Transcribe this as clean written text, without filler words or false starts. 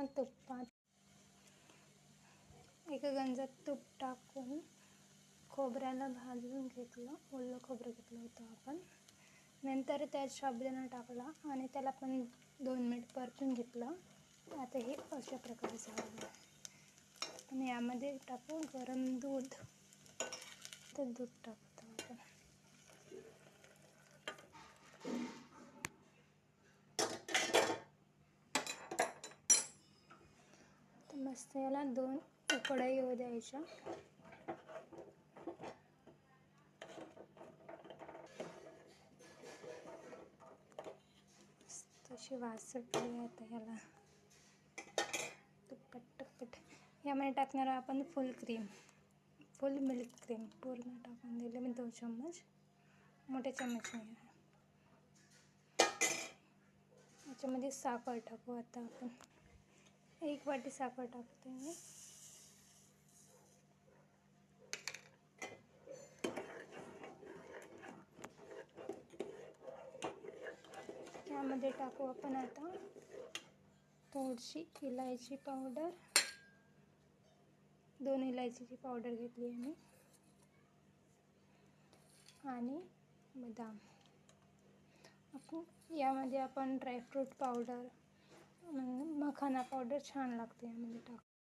तुपात एका गंजात तूप टाकून खोबऱ्याला भाजून घेतलं. ओलं खोबरं घेतलं होतं आपण. नंतर त्यात साबुदाणा टाकला आणि त्याला पण 2 मिनिट परतून घेतलं. आता हे अशा प्रकारे झालं आणि यामध्ये टाकू गरम दूध. तर दूध टाकतो आपण. तर मस्त याला 2 उकळ्या येऊ द्यायच्या. तशी वास सुटली आता ह्याला तुप्पट. यामध्ये टाकणार आपण फुल मिल्क क्रीम पूर्ण टाकून दिले मी 2 चम्मच. मोठे चम्मच नाही आहे. याच्यामध्ये साखर टाकू आता आपण. 1 वाटी साखर टाकते मी. यामध्ये टाकू आपण आता थोडीशी इलायची पावडर. 2 इलायचीची पावडर घेतली आहे मी आणि बदाम. यामध्ये आपण ड्रायफ्रूट पावडर, मखाना पावडर छान लागते यामध्ये टाकून.